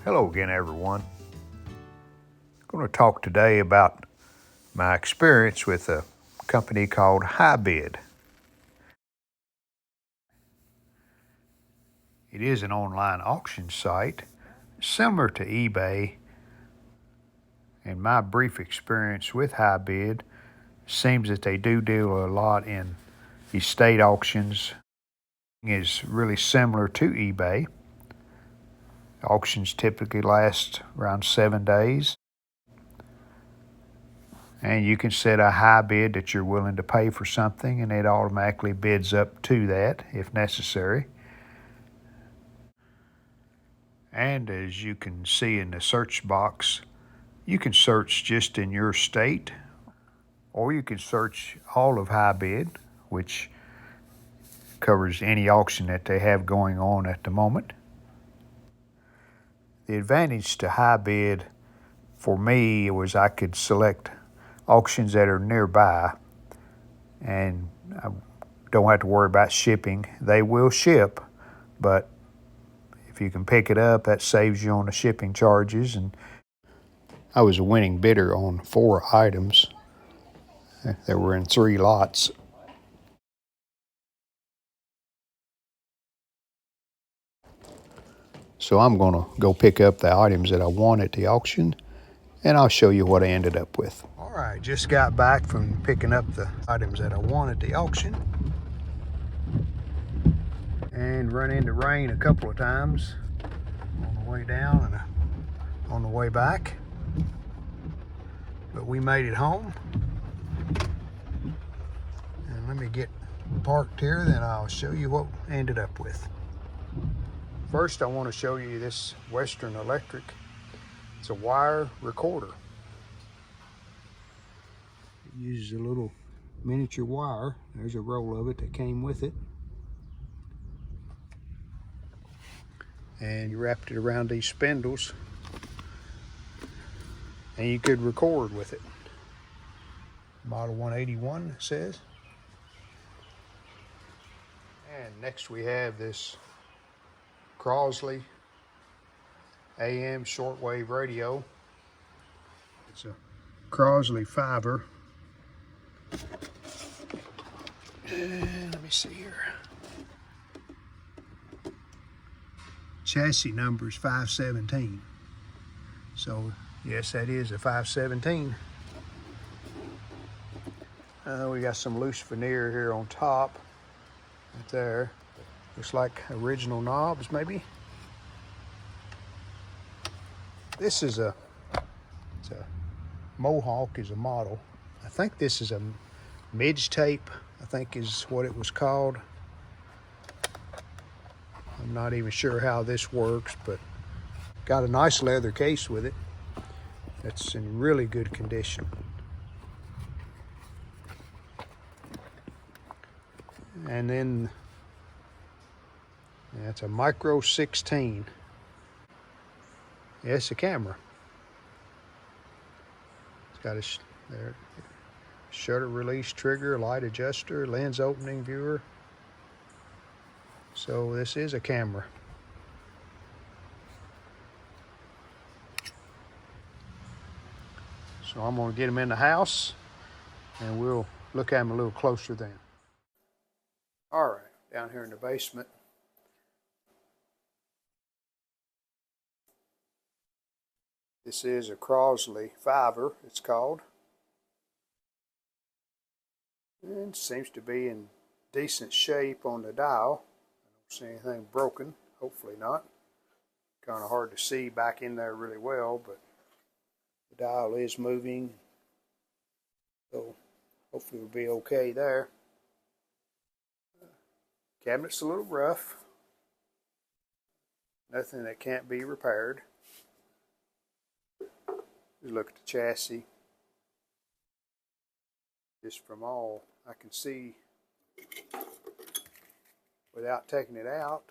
Hello again, everyone. I'm going to talk today about my experience with a company called HiBid. It is an online auction site similar to eBay, and my brief experience with HiBid seems that they do deal a lot in estate auctions. Is really similar to eBay. Auctions typically last around 7 days. And you can set a high bid that you're willing to pay for something, and it automatically bids up to that if necessary. And as you can see in the search box, you can search just in your state, or you can search all of HiBid, which covers any auction that they have going on at the moment. The advantage to HiBid for me was I could select auctions that are nearby, and I don't have to worry about shipping. They will ship, but if you can pick it up, that saves you on the shipping charges. And I was a winning bidder on 4 items that were in 3 lots. So I'm going to go pick up the items that I won at the auction, and I'll show you what I ended up with. All right, just got back from picking up the items that I won at the auction, and run into rain a couple of times on the way down and on the way back. But we made it home. And let me get parked here, then I'll show you what I ended up with. First, I want to show you this Western Electric. It's a wire recorder. It uses a little miniature wire. There's a roll of it that came with it. And you wrapped it around these spindles, and you could record with it. Model 181, it says. And next we have this Crosley AM shortwave radio. It's a Crosley fiber. And let me see here. Chassis number is 517. So yes, that is a 517. We got some loose veneer here on top, right there. Looks like original knobs, maybe. This is it's a Mohawk is a model. I think this is a midge tape, I think is what it was called. I'm not even sure how this works, but got a nice leather case with it. It's in really good condition. And then it's a micro 16. Yeah, it's a camera. It's got a shutter release trigger, light adjuster, lens opening viewer. So this is a camera. So I'm going to get them in the house, and we'll look at them a little closer then. All right, down here in the basement. This is a Crosley fiber, it's called. And it seems to be in decent shape on the dial. I don't see anything broken, hopefully not. Kind of hard to see back in there really well, but the dial is moving. So hopefully we'll be okay there. Cabinet's a little rough. Nothing that can't be repaired. Just look at the chassis. Just from all I can see without taking it out,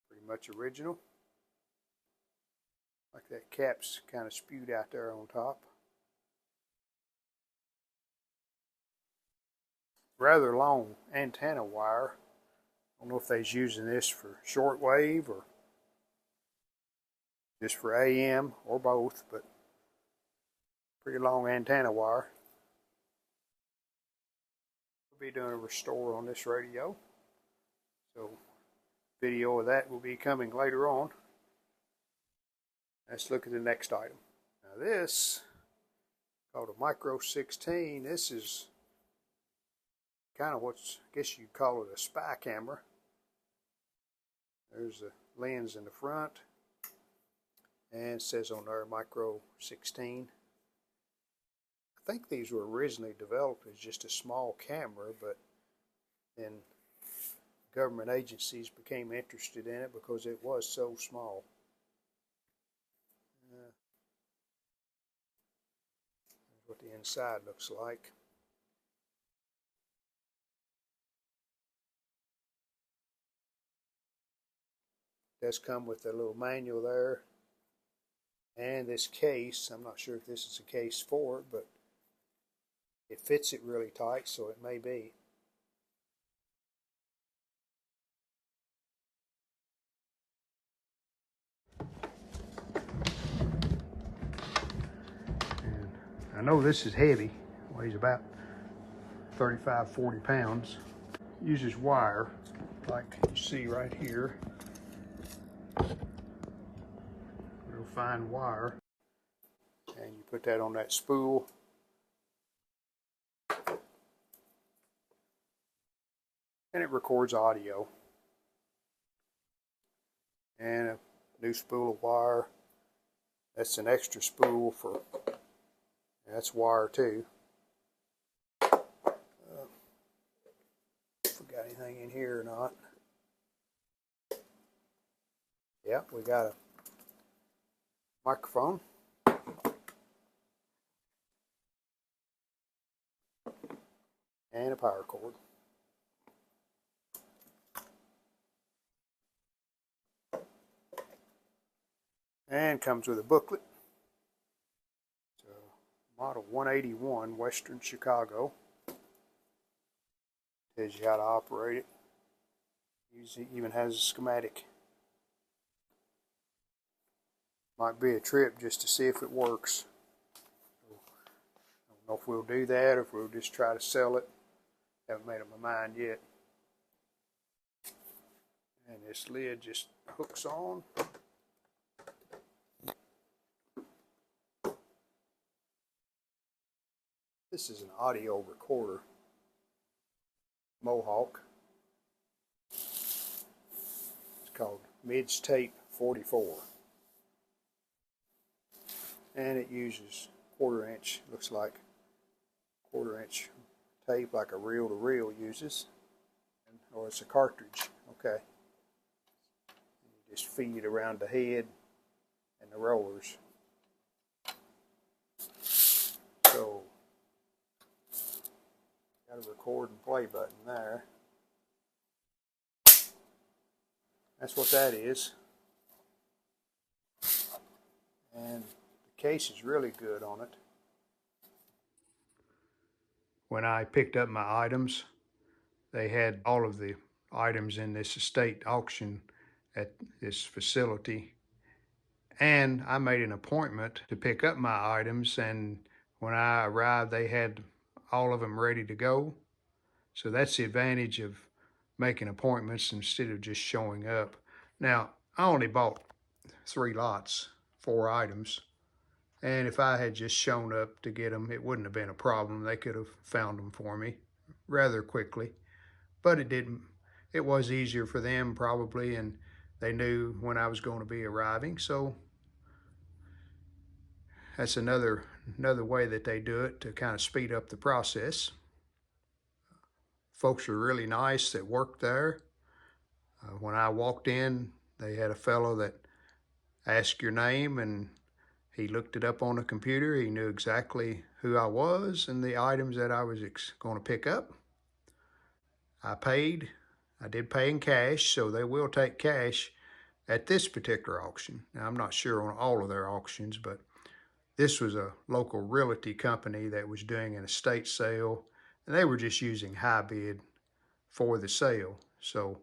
pretty much original. Like that cap's kind of spewed out there on top. Rather long antenna wire. I don't know if they's using this for shortwave or just for AM or both, but pretty long antenna wire. We'll be doing a restore on this radio, so video of that will be coming later on. Let's look at the next item. Now this, called a Micro 16, this is kind of what's, I guess you'd call it a spy camera. There's the lens in the front, and it says on there Micro 16. I think these were originally developed as just a small camera, but then government agencies became interested in it because it was so small. That's what the inside looks like. It does come with a little manual there, and this case. I'm not sure if this is a case for it, but it fits it really tight, so it may be. And I know this is heavy, weighs about 35, 40 pounds. Uses wire, like you see right here. Real fine wire. And you put that on that spool. And it records audio. And a new spool of wire. That's an extra spool for, that's wire too. Got anything in here or not? Yep, we got a microphone. And a power cord. And comes with a booklet. It's a model 181 Western Chicago. Tells you how to operate it. Usually even has a schematic. Might be a trip just to see if it works. I don't know if we'll do that or if we'll just try to sell it. Haven't made up my mind yet. And this lid just hooks on. This is an audio recorder. Mohawk. It's called Midge Tape 44. And it uses 1/4 inch, looks like 1/4 inch tape like a reel-to-reel uses. Or it's a cartridge, okay. And you just feed it around the head and the rollers. So, got a record and play button there. That's what that is. And the case is really good on it. When I picked up my items, they had all of the items in this estate auction at this facility. And I made an appointment to pick up my items, and when I arrived, they had all of them ready to go. So that's the advantage of making appointments instead of just showing up. Now, I only bought 3 lots, 4 items. And if I had just shown up to get them, it wouldn't have been a problem. They could have found them for me rather quickly. But it didn't. It was easier for them probably, and they knew when I was going to be arriving. So that's another way that they do it to kind of speed up the process. Folks are really nice that work there. When I walked in, they had a fellow that asked your name, and he looked it up on the computer. He knew exactly who I was and the items that I was going to pick up. I paid. I did pay in cash, so they will take cash at this particular auction. Now, I'm not sure on all of their auctions, but this was a local realty company that was doing an estate sale, and they were just using HiBid for the sale. So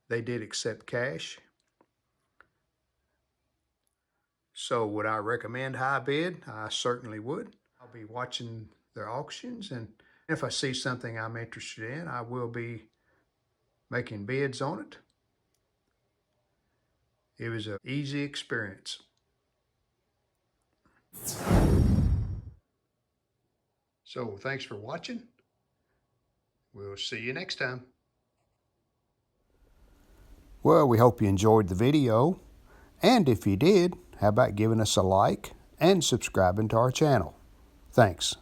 they did accept cash. So would I recommend HiBid? I certainly would. I'll be watching their auctions, and if I see something I'm interested in, I will be making bids on it. It was an easy experience. So thanks for watching. We'll see you next time. Well, we hope you enjoyed the video. And if you did, how about giving us a like and subscribing to our channel? Thanks.